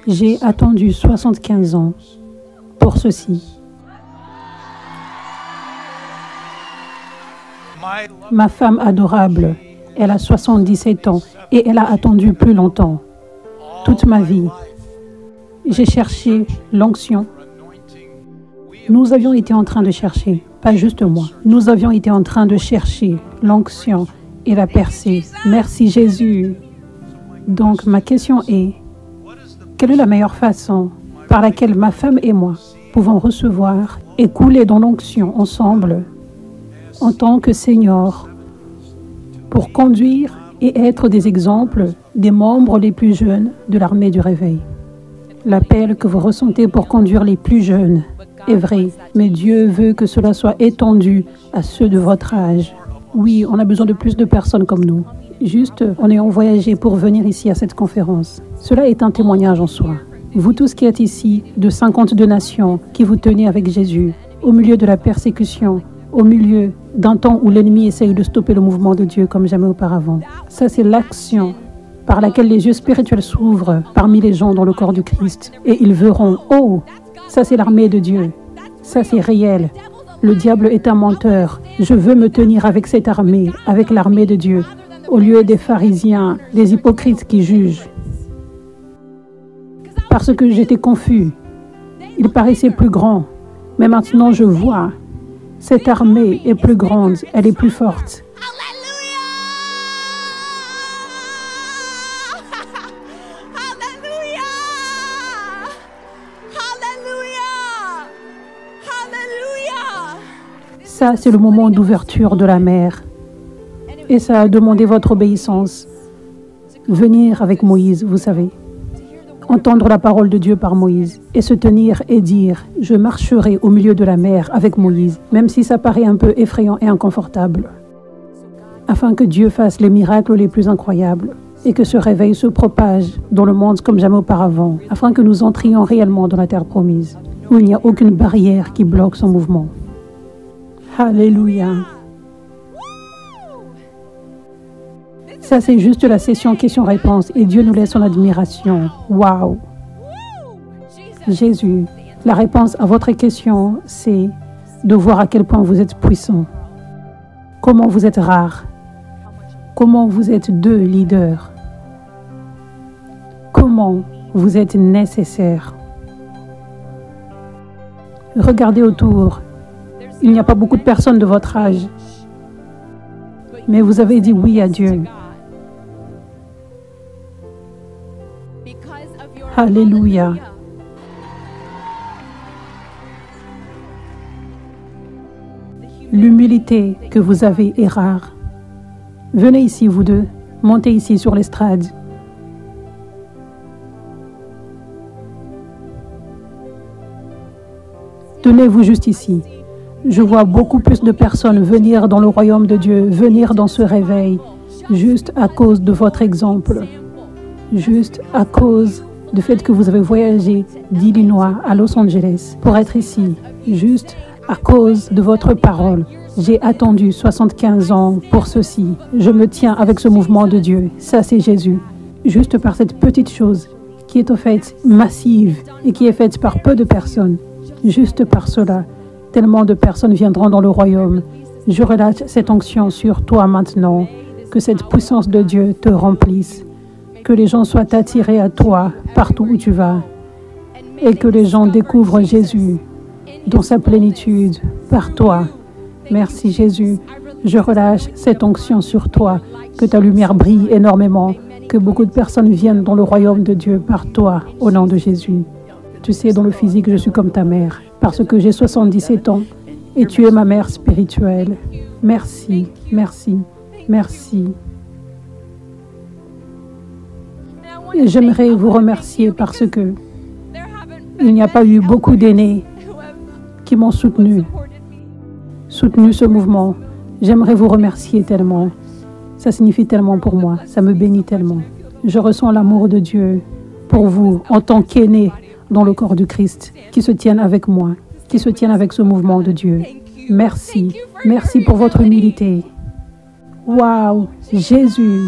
J'ai attendu 75 ans pour ceci. Ma femme adorable, elle a 77 ans et elle a attendu plus longtemps. Toute ma vie, j'ai cherché l'onction. Nous avions été en train de chercher, pas juste moi, nous avions été en train de chercher l'onction et la percée. Merci Jésus. Donc ma question est, quelle est la meilleure façon par laquelle ma femme et moi pouvons recevoir et couler dans l'onction ensemble en tant que seniors pour conduire et être des exemples des membres les plus jeunes de l'armée du réveil? L'appel que vous ressentez pour conduire les plus jeunes est vrai, mais Dieu veut que cela soit étendu à ceux de votre âge. Oui, on a besoin de plus de personnes comme nous. Juste en ayant voyagé pour venir ici à cette conférence. Cela est un témoignage en soi. Vous tous qui êtes ici, de 52 nations, qui vous tenez avec Jésus, au milieu de la persécution, au milieu d'un temps où l'ennemi essaye de stopper le mouvement de Dieu comme jamais auparavant. Ça, c'est l'action par laquelle les yeux spirituels s'ouvrent parmi les gens dans le corps du Christ. Et ils verront, oh, ça c'est l'armée de Dieu. Ça c'est réel. Le diable est un menteur. Je veux me tenir avec cette armée, avec l'armée de Dieu, au lieu des pharisiens, des hypocrites qui jugent. Parce que j'étais confus. Il paraissait plus grand. Mais maintenant je vois. Cette armée est plus grande, elle est plus forte. Ça, c'est le moment d'ouverture de la mer. Et ça a demandé votre obéissance. Venir avec Moïse, vous savez. Entendre la parole de Dieu par Moïse. Et se tenir et dire, je marcherai au milieu de la mer avec Moïse, même si ça paraît un peu effrayant et inconfortable. Afin que Dieu fasse les miracles les plus incroyables. Et que ce réveil se propage dans le monde comme jamais auparavant. Afin que nous entrions réellement dans la terre promise. Où il n'y a aucune barrière qui bloque son mouvement. Alléluia. Ça, c'est juste la session questions-réponses et Dieu nous laisse en admiration. Waouh! Jésus, la réponse à votre question, c'est de voir à quel point vous êtes puissant. Comment vous êtes rare. Comment vous êtes deux leaders. Comment vous êtes nécessaire. Regardez autour. Il n'y a pas beaucoup de personnes de votre âge. Mais vous avez dit oui à Dieu. Alléluia. L'humilité que vous avez est rare. Venez ici, vous deux. Montez ici sur l'estrade. Tenez-vous juste ici. Je vois beaucoup plus de personnes venir dans le royaume de Dieu, venir dans ce réveil, juste à cause de votre exemple, juste à cause du fait que vous avez voyagé d'Illinois à Los Angeles pour être ici, juste à cause de votre parole. J'ai attendu 75 ans pour ceci. Je me tiens avec ce mouvement de Dieu. Ça, c'est Jésus. Juste par cette petite chose qui est en fait massive et qui est faite par peu de personnes. Juste par cela. Tellement de personnes viendront dans le royaume. Je relâche cette onction sur toi maintenant. Que cette puissance de Dieu te remplisse. Que les gens soient attirés à toi partout où tu vas. Et que les gens découvrent Jésus dans sa plénitude par toi. Merci Jésus. Je relâche cette onction sur toi. Que ta lumière brille énormément. Que beaucoup de personnes viennent dans le royaume de Dieu par toi, au nom de Jésus. Tu sais, dans le physique, je suis comme ta mère. Parce que j'ai 77 ans et tu es ma mère spirituelle. Merci, merci, merci. Et j'aimerais vous remercier parce que il n'y a pas eu beaucoup d'aînés qui m'ont soutenu ce mouvement. J'aimerais vous remercier tellement. Ça signifie tellement pour moi, ça me bénit tellement. Je ressens l'amour de Dieu pour vous en tant qu'aînés dans le corps du Christ, qui se tiennent avec moi, qui se tiennent avec ce mouvement de Dieu. Merci. Merci pour votre humilité. Waouh, Jésus.